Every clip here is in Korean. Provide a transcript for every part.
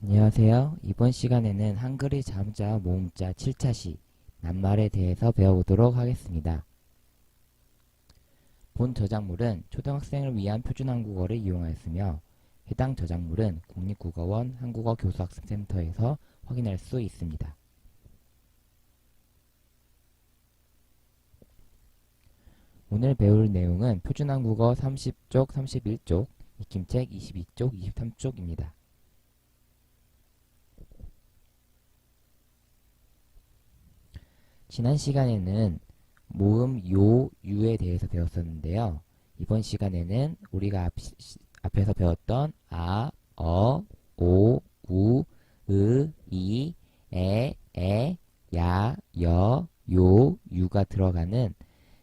안녕하세요. 이번 시간에는 한글의 자음자 모음자 7차시 낱말에 대해서 배워보도록 하겠습니다. 본 저작물은 초등학생을 위한 표준 한국어를 이용하였으며 해당 저작물은 국립국어원 한국어 교수학습센터에서 확인할 수 있습니다. 오늘 배울 내용은 표준 한국어 30쪽, 31쪽, 익힘책 22쪽, 23쪽입니다. 지난 시간에는 모음 요, 유에 대해서 배웠었는데요. 이번 시간에는 우리가 앞에서 배웠던 아, 어, 오, 우, 이, 에, 야, 여, 요, 유가 들어가는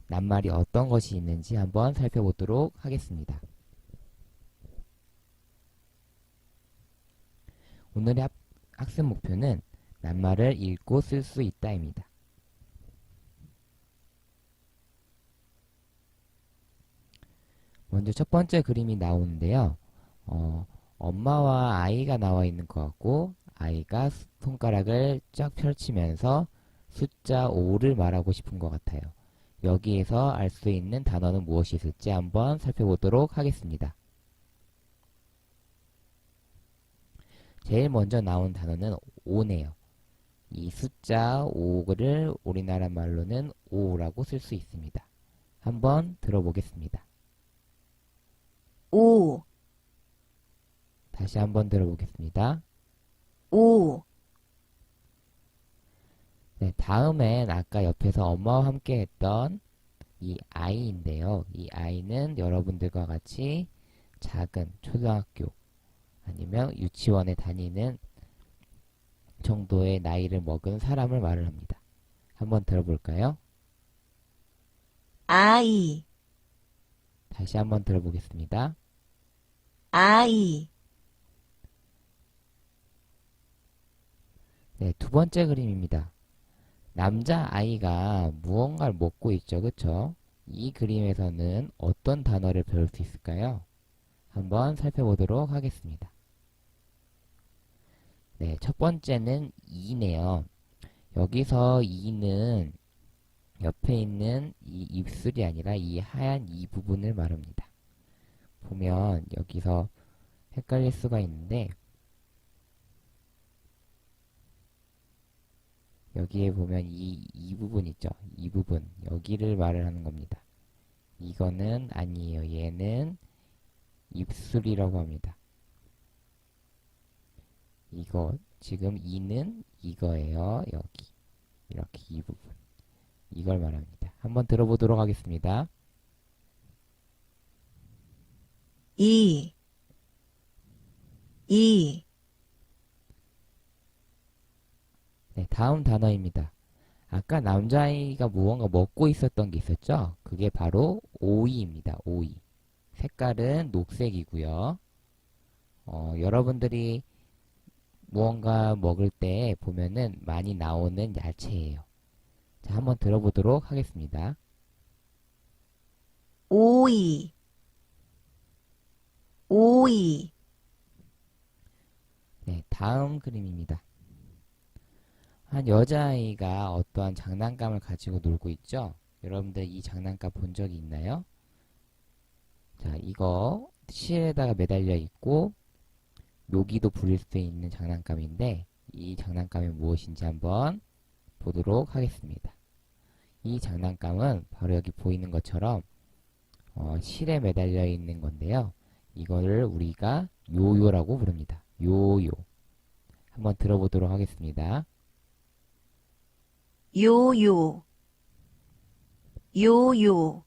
낱말이 어떤 것이 있는지 한번 살펴보도록 하겠습니다. 오늘의 학습 목표는 낱말을 읽고 쓸 수 있다입니다. 먼저 첫 번째 그림이 나오는데요. 엄마와 아이가 나와 있는 것 같고 아이가 손가락을 쫙 펼치면서 숫자 5를 말하고 싶은 것 같아요. 여기에서 알 수 있는 단어는 무엇이 있을지 한번 살펴보도록 하겠습니다. 제일 먼저 나온 단어는 5네요. 이 숫자 5를 우리나라 말로는 5라고 쓸 수 있습니다. 한번 들어보겠습니다. 오, 다시 한번 들어보겠습니다. 오, 네, 다음엔 아까 옆에서 엄마와 함께 했던 이 아이인데요. 이 아이는 여러분들과 같이 작은 초등학교 아니면 유치원에 다니는 정도의 나이를 먹은 사람을 말을 합니다. 한번 들어볼까요? 아이, 다시 한번 들어보겠습니다. 아이, 네, 두 번째 그림입니다. 남자아이가 무언가를 먹고 있죠. 그쵸? 이 그림에서는 어떤 단어를 배울 수 있을까요? 한번 살펴보도록 하겠습니다. 네, 첫 번째는 이네요. 여기서 이는 옆에 있는 이 입술이 아니라 이 하얀 이 부분을 말합니다. 보면 여기서 헷갈릴 수가 있는데 여기에 보면 이 부분 있죠? 이 부분 여기를 말을 하는 겁니다. 이거는 아니에요. 얘는 입술이라고 합니다. 이거 지금 이는 이거예요. 여기 이렇게 이 부분 이걸 말합니다. 한번 들어보도록 하겠습니다. 이, 이, 네, 다음 단어입니다. 아까 남자아이가 무언가 먹고 있었던 게 있었죠? 그게 바로 오이입니다. 오이. 색깔은 녹색이고요. 여러분들이 무언가 먹을 때 보면은 많이 나오는 야채예요. 자, 한번 들어보도록 하겠습니다. 오이, 오이, 네, 다음 그림입니다. 한 여자아이가 어떠한 장난감을 가지고 놀고 있죠? 여러분들 이 장난감 본 적이 있나요? 자, 이거 실에다가 매달려 있고 묘기도 부릴 수 있는 장난감인데 이 장난감이 무엇인지 한번 보도록 하겠습니다. 이 장난감은 바로 여기 보이는 것처럼 실에 매달려 있는 건데요. 이거를 우리가 요요라고 부릅니다. 요요. 한번 들어보도록 하겠습니다. 요요, 요요,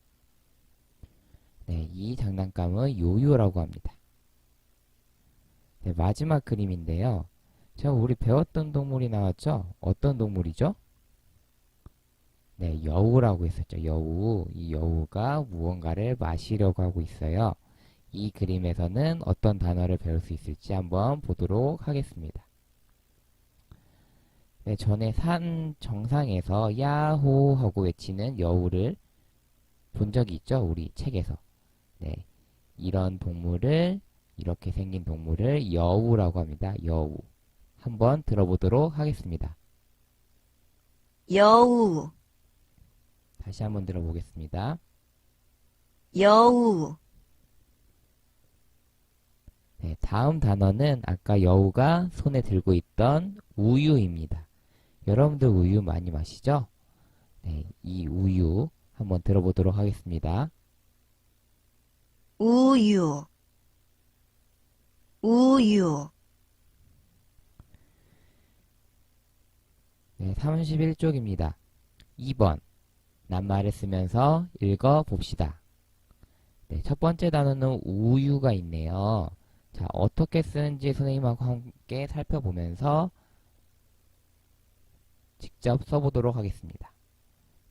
네, 이 장난감은 요요라고 합니다. 네, 마지막 그림인데요. 제가 우리 배웠던 동물이 나왔죠? 어떤 동물이죠? 네, 여우라고 했었죠. 여우. 이 여우가 무언가를 마시려고 하고 있어요. 이 그림에서는 어떤 단어를 배울 수 있을지 한번 보도록 하겠습니다. 네, 전에 산 정상에서 야호 하고 외치는 여우를 본 적이 있죠? 우리 책에서. 네, 이런 동물을 이렇게 생긴 동물을 여우라고 합니다. 여우. 한번 들어보도록 하겠습니다. 여우, 다시 한번 들어보겠습니다. 여우, 네, 다음 단어는 아까 여우가 손에 들고 있던 우유입니다. 여러분들 우유 많이 마시죠? 네, 이 우유 한번 들어보도록 하겠습니다. 우유, 우유, 네, 31쪽입니다. 2번 낱말을 쓰면서 읽어봅시다. 네, 첫 번째 단어는 우유가 있네요. 자, 어떻게 쓰는지 선생님하고 함께 살펴보면서 직접 써보도록 하겠습니다.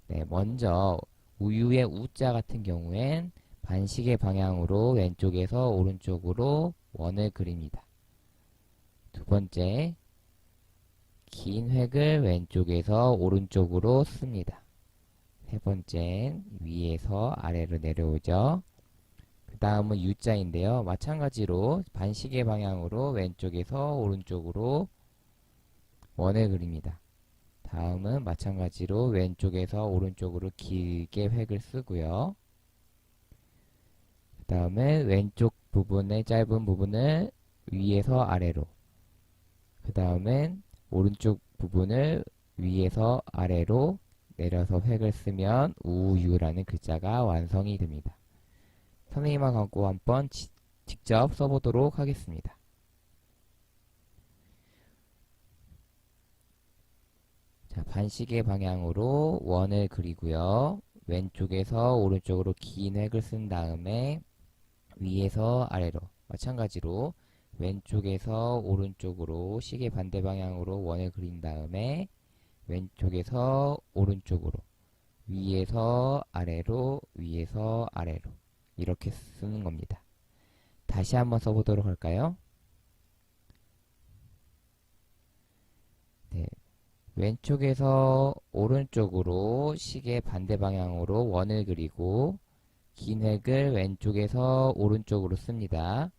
네, 먼저 우유의 우자 같은 경우엔 반시계 방향으로 왼쪽에서 오른쪽으로 원을 그립니다. 두 번째, 긴 획을 왼쪽에서 오른쪽으로 씁니다. 세 번째는 위에서 아래로 내려오죠. 그 다음은 U자인데요. 마찬가지로 반시계 방향으로 왼쪽에서 오른쪽으로 원을 그립니다. 다음은 마찬가지로 왼쪽에서 오른쪽으로 길게 획을 쓰고요. 그 다음에 왼쪽 부분의 짧은 부분을 위에서 아래로, 그 다음엔 오른쪽 부분을 위에서 아래로 내려서 획을 쓰면 우유라는 글자가 완성이 됩니다. 선생님과 함께 한번 직접 써보도록 하겠습니다. 자, 반시계 방향으로 원을 그리고요. 왼쪽에서 오른쪽으로 긴 획을 쓴 다음에 위에서 아래로, 마찬가지로 왼쪽에서 오른쪽으로 시계 반대 방향으로 원을 그린 다음에 왼쪽에서 오른쪽으로, 위에서 아래로, 위에서 아래로 이렇게 쓰는 겁니다. 다시 한번 써보도록 할까요? 네, 왼쪽에서 오른쪽으로 시계 반대 방향으로 원을 그리고 긴 획을 왼쪽에서 오른쪽으로 씁니다.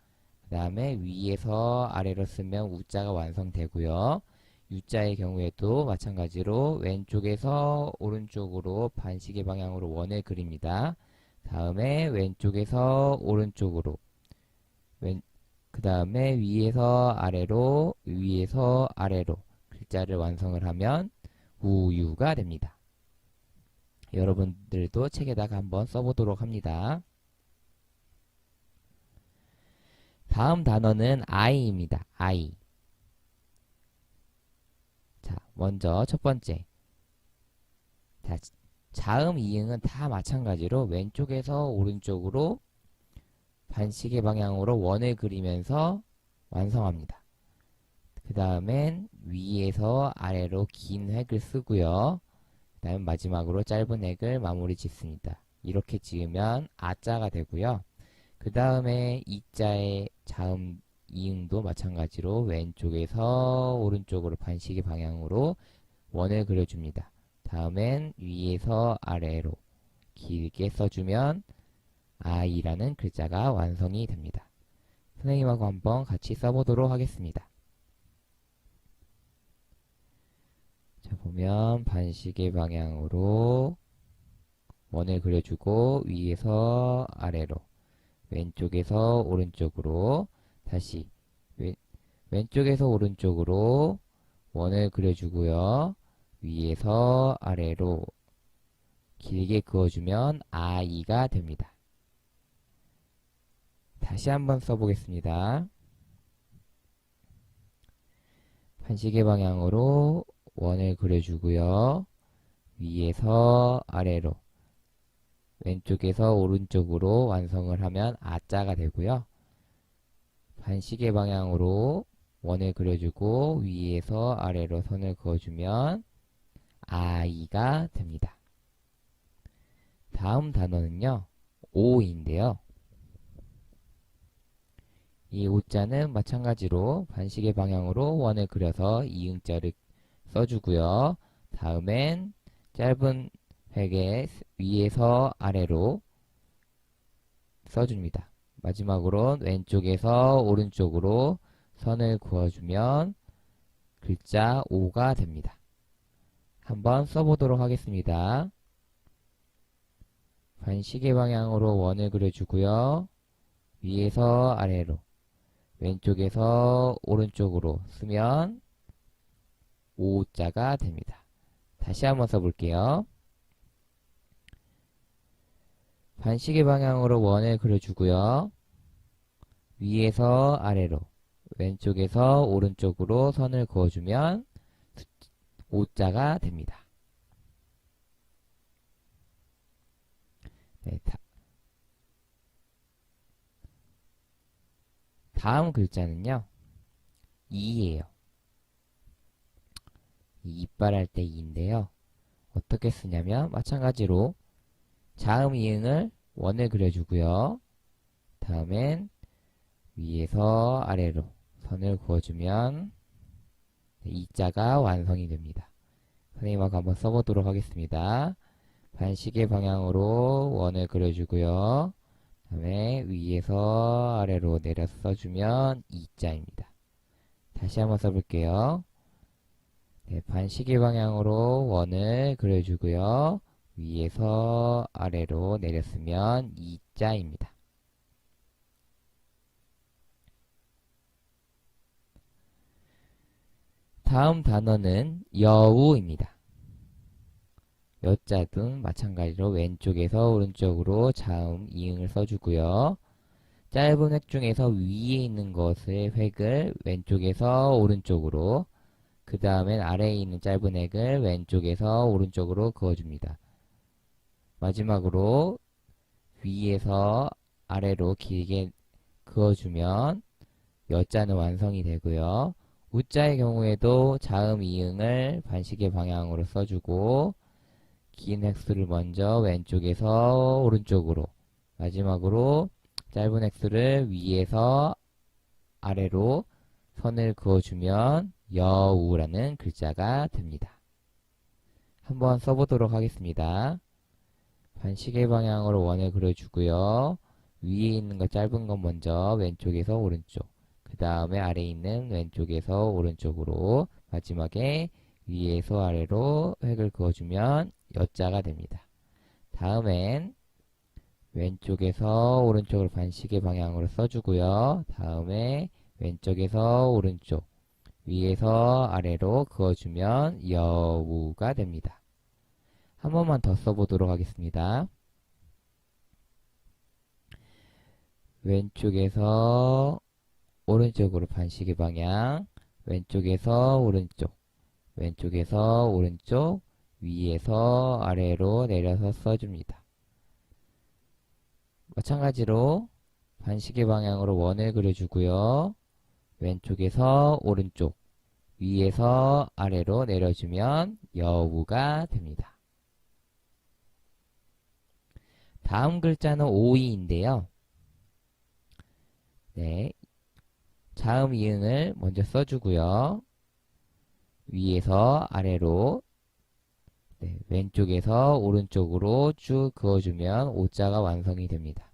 그 다음에 위에서 아래로 쓰면 우자가 완성되고요. U자의 경우에도 마찬가지로 왼쪽에서 오른쪽으로 반시계 방향으로 원을 그립니다. 다음에 왼쪽에서 오른쪽으로, 그 다음에 위에서 아래로, 위에서 아래로 글자를 완성을 하면 우유가 됩니다. 여러분들도 책에다가 한번 써보도록 합니다. 다음 단어는 아이입니다. 아이. 자, 먼저 첫 번째. 자, 자음, 이응은 다 마찬가지로 왼쪽에서 오른쪽으로 반시계 방향으로 원을 그리면서 완성합니다. 그 다음엔 위에서 아래로 긴 획을 쓰고요. 그 다음 마지막으로 짧은 획을 마무리 짓습니다. 이렇게 지으면 아자가 되고요. 그 다음에 이자의 자음, 이응도 마찬가지로 왼쪽에서 오른쪽으로 반시계 방향으로 원을 그려줍니다. 다음엔 위에서 아래로 길게 써주면 아이라는 글자가 완성이 됩니다. 선생님하고 한번 같이 써보도록 하겠습니다. 자, 보면 반시계 방향으로 원을 그려주고 위에서 아래로, 왼쪽에서 오른쪽으로, 다시 왼쪽에서 오른쪽으로 원을 그려주고요. 위에서 아래로 길게 그어주면 아이가 됩니다. 다시 한번 써보겠습니다. 반시계 방향으로 원을 그려주고요. 위에서 아래로, 왼쪽에서 오른쪽으로 완성을 하면 아자가 되고요. 반시계 방향으로 원을 그려주고 위에서 아래로 선을 그어주면 아이가 됩니다. 다음 단어는요, 오인데요. 이 오자는 마찬가지로 반시계 방향으로 원을 그려서 이응자를 써주고요. 다음엔 짧은 획에 위에서 아래로 써줍니다. 마지막으로 왼쪽에서 오른쪽으로 선을 그어주면 글자 오가 됩니다. 한번 써보도록 하겠습니다. 반시계 방향으로 원을 그려주고요. 위에서 아래로, 왼쪽에서 오른쪽으로 쓰면 오자가 됩니다. 다시 한번 써볼게요. 반시계 방향으로 원을 그려주고요. 위에서 아래로, 왼쪽에서 오른쪽으로 선을 그어주면 오자가 됩니다. 네, 다음 글자는요, 이예요. 이빨 할 때 이인데요. 어떻게 쓰냐면 마찬가지로 자음 이응을 원을 그려주고요. 다음엔 위에서 아래로 선을 그어주면 이자가 완성이 됩니다. 선생님하고 한번 써보도록 하겠습니다. 반시계 방향으로 원을 그려주고요. 다음에 위에서 아래로 내려 써주면 이자입니다. 다시 한번 써볼게요. 네, 반시계 방향으로 원을 그려주고요. 위에서 아래로 내렸으면 이자입니다. 다음 단어는 여우입니다. 여자든 마찬가지로 왼쪽에서 오른쪽으로 자음, 이응을 써주고요. 짧은 획 중에서 위에 있는 것의 획을 왼쪽에서 오른쪽으로, 그 다음엔 아래에 있는 짧은 획을 왼쪽에서 오른쪽으로 그어줍니다. 마지막으로 위에서 아래로 길게 그어주면 여자는 완성이 되고요. 우자의 경우에도 자음, 이응을 반시계 방향으로 써주고 긴 획수를 먼저 왼쪽에서 오른쪽으로, 마지막으로 짧은 획수를 위에서 아래로 선을 그어주면 여우라는 글자가 됩니다. 한번 써보도록 하겠습니다. 반시계 방향으로 원을 그려주고요. 위에 있는 거 짧은 건 먼저 왼쪽에서 오른쪽, 그 다음에 아래에 있는 왼쪽에서 오른쪽으로, 마지막에 위에서 아래로 획을 그어주면 여자가 됩니다. 다음엔 왼쪽에서 오른쪽으로 반시계 방향으로 써주고요. 다음에 왼쪽에서 오른쪽, 위에서 아래로 그어주면 여우가 됩니다. 한 번만 더 써보도록 하겠습니다. 왼쪽에서 오른쪽으로 반시계 방향, 왼쪽에서 오른쪽, 왼쪽에서 오른쪽, 위에서 아래로 내려서 써줍니다. 마찬가지로 반시계 방향으로 원을 그려주고요. 왼쪽에서 오른쪽, 위에서 아래로 내려주면 여우가 됩니다. 다음 글자는 오이인데요. 네, 자음 이응을 먼저 써주고요. 위에서 아래로, 네, 왼쪽에서 오른쪽으로 쭉 그어주면 오자가 완성이 됩니다.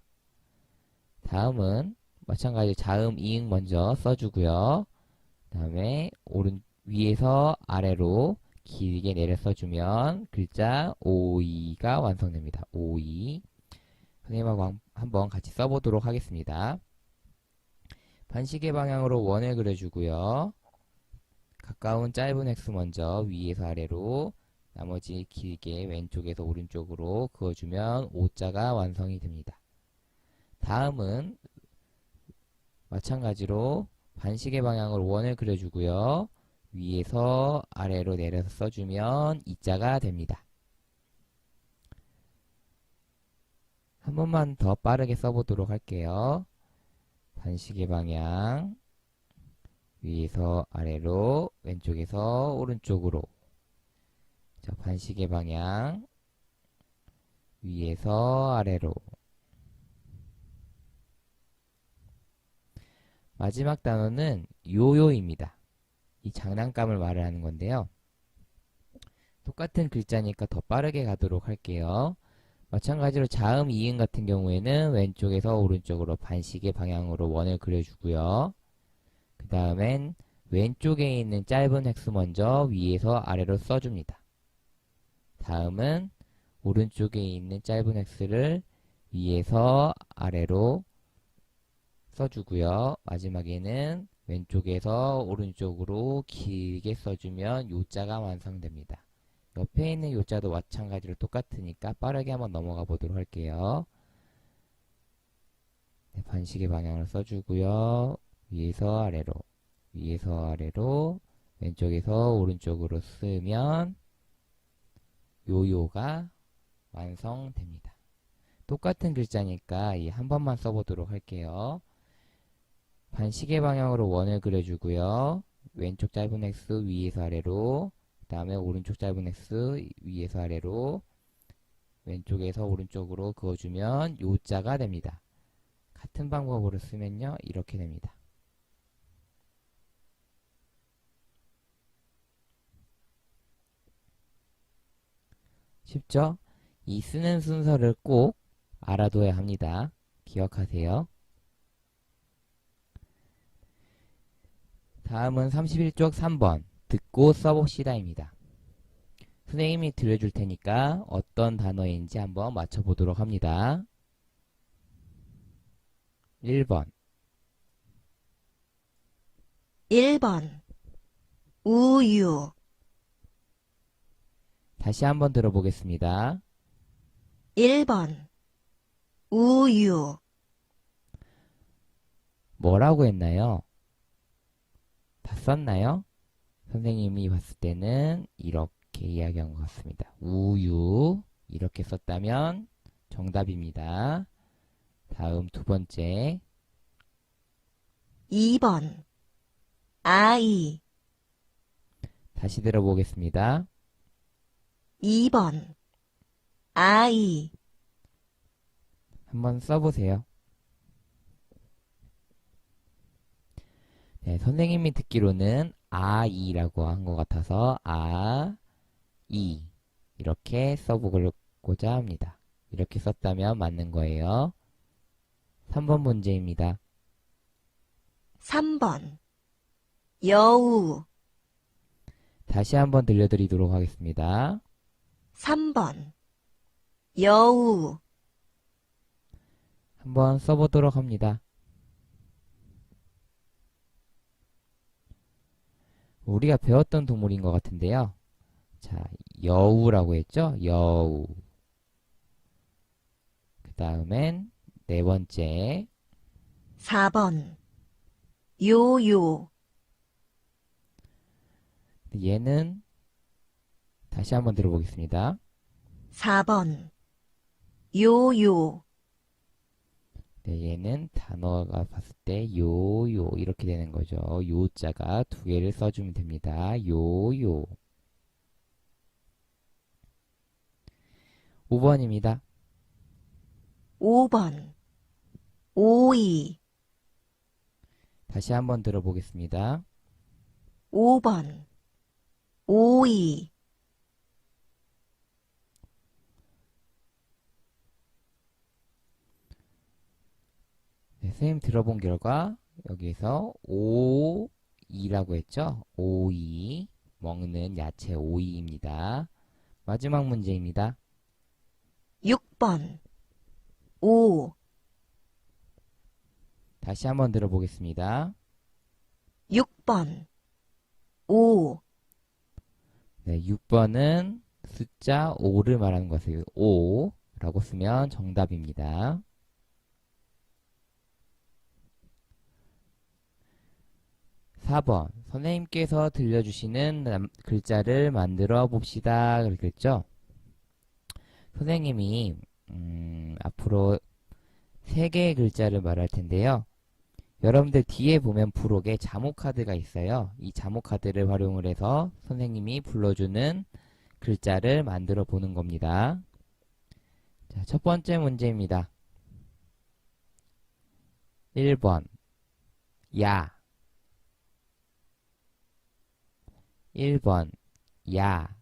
다음은 마찬가지로 자음 이응 먼저 써주고요. 다음에 위에서 아래로 길게 내려 써주면 글자 오이가 완성됩니다. 오이. 선생님하고 한번 같이 써보도록 하겠습니다. 반시계 방향으로 원을 그려주고요. 가까운 짧은 획수 먼저 위에서 아래로, 나머지 길게 왼쪽에서 오른쪽으로 그어주면 오자가 완성이 됩니다. 다음은 마찬가지로 반시계 방향으로 원을 그려주고요. 위에서 아래로 내려서 써주면 이자가 됩니다. 한 번만 더 빠르게 써보도록 할게요. 반시계 방향, 위에서 아래로, 왼쪽에서 오른쪽으로. 자, 반시계 방향, 위에서 아래로. 마지막 단어는 요요입니다. 이 장난감을 말을 하는 건데요. 똑같은 글자니까 더 빠르게 가도록 할게요. 마찬가지로 자음 이응 같은 경우에는 왼쪽에서 오른쪽으로 반시계 방향으로 원을 그려주고요. 그 다음엔 왼쪽에 있는 짧은 획수 먼저 위에서 아래로 써줍니다. 다음은 오른쪽에 있는 짧은 획수를 위에서 아래로 써주고요. 마지막에는 왼쪽에서 오른쪽으로 길게 써주면 요자가 완성됩니다. 옆에 있는 요자도 마찬가지로 똑같으니까 빠르게 한번 넘어가 보도록 할게요. 네, 반시계 방향을 써주고요. 위에서 아래로, 위에서 아래로, 왼쪽에서 오른쪽으로 쓰면 요요가 완성됩니다. 똑같은 글자니까 이 한 번만 써보도록 할게요. 반시계 방향으로 원을 그려주고요. 왼쪽 짧은 X 위에서 아래로, 그 다음에 오른쪽 짧은 X 위에서 아래로, 왼쪽에서 오른쪽으로 그어주면 요자가 됩니다. 같은 방법으로 쓰면요, 이렇게 됩니다. 쉽죠? 이 쓰는 순서를 꼭 알아둬야 합니다. 기억하세요. 다음은 31쪽 3번 듣고 써봅시다입니다. 선생님이 들려줄 테니까 어떤 단어인지 한번 맞춰보도록 합니다. 1번 1번 우유 다시 한번 들어보겠습니다. 1번 우유 뭐라고 했나요? 다 썼나요? 선생님이 봤을 때는 이렇게 이야기한 것 같습니다. 우유 이렇게 썼다면 정답입니다. 다음 두 번째 2번 아이 다시 들어보겠습니다. 2번 아이 한번 써보세요. 네, 선생님이 듣기로는 아이라고 한 것 같아서 이 이렇게 써보고자 합니다. 이렇게 썼다면 맞는 거예요. 3번 문제입니다. 3번 여우 다시 한번 들려드리도록 하겠습니다. 3번 여우 한번 써보도록 합니다. 우리가 배웠던 동물인 것 같은데요. 자, 여우라고 했죠? 여우. 그 다음엔 네 번째 4번 요요 얘는 다시 한번 들어보겠습니다. 4번 요요 네, 얘는 단어가 봤을 때 요요 이렇게 되는 거죠. 요자가 두 개를 써주면 됩니다. 요요. 5번입니다. 5번 오이 다시 한번 들어보겠습니다. 5번 오이 네, 선생님 들어본 결과 여기서 오이라고 했죠? 오이 먹는 야채 오이입니다. 마지막 문제입니다. 6번 오 다시 한번 들어보겠습니다. 6번 오 네, 6번은 숫자 5를 말하는 것을 5라고 쓰면 정답입니다. 4번 선생님께서 들려주시는 글자를 만들어 봅시다 그랬죠? 선생님이 앞으로 3개의 글자를 말할 텐데요. 여러분들 뒤에 보면 부록에 자모 카드가 있어요. 이 자모 카드를 활용을 해서 선생님이 불러주는 글자를 만들어 보는 겁니다. 자, 첫 번째 문제입니다. 1번 야 1번 야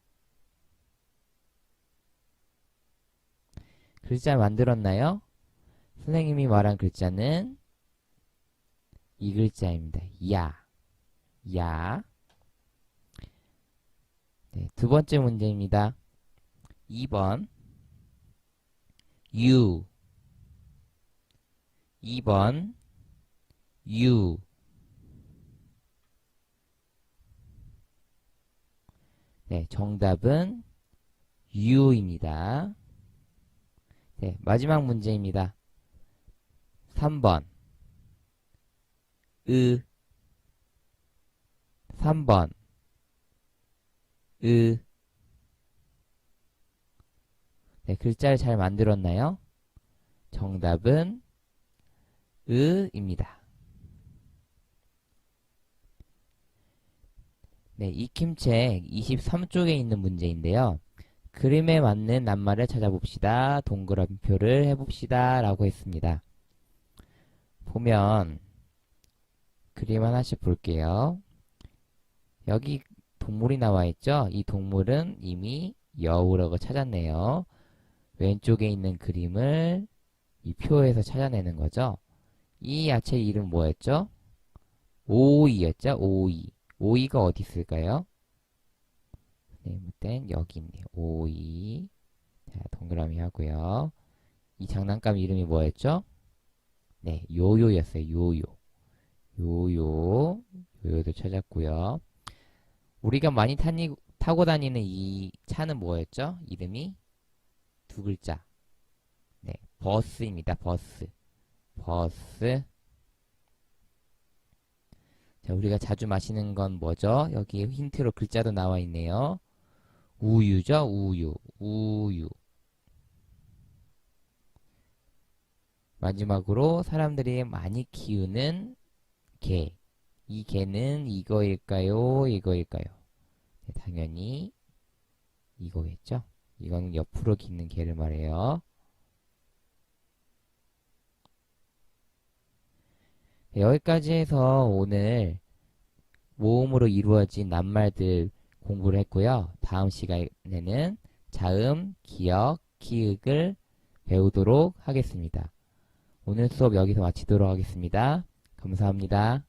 글자 만들었나요? 선생님이 말한 글자는 이 글자입니다. 야 야. 네, 두 번째 문제입니다. 2번 유. 2번 유. 네, 정답은 유입니다. 네, 마지막 문제입니다. 3번 으. 3번 으. 네, 글자를 잘 만들었나요? 정답은 으입니다. 네, 익힘책 23쪽에 있는 문제인데요. 그림에 맞는 낱말을 찾아봅시다. 동그라미표를 해봅시다. 라고 했습니다. 보면 그림 하나씩 볼게요. 여기 동물이 나와 있죠? 이 동물은 이미 여우라고 찾았네요. 왼쪽에 있는 그림을 이 표에서 찾아내는 거죠. 이 야채 이름 뭐였죠? 오이였죠? 오이. 오이가 어디 있을까요? 네, 여기 있네요. 오이. 자, 동그라미 하고요. 이 장난감 이름이 뭐였죠? 네, 요요였어요. 요요. 요요. 요요도 찾았고요. 우리가 많이 타고 다니는 이 차는 뭐였죠? 이름이 두 글자. 네, 버스입니다. 버스. 버스. 자, 우리가 자주 마시는 건 뭐죠? 여기 힌트로 글자도 나와 있네요. 우유죠? 우유. 우유. 마지막으로 사람들이 많이 키우는 개. 이 개는 이거일까요? 이거일까요? 네, 당연히 이거겠죠? 이거는 옆으로 깃는 개를 말해요. 네, 여기까지 해서 오늘 모음으로 이루어진 낱말들 공부를 했고요. 다음 시간에는 자음, 기역, 키읔을 배우도록 하겠습니다. 오늘 수업 여기서 마치도록 하겠습니다. 감사합니다.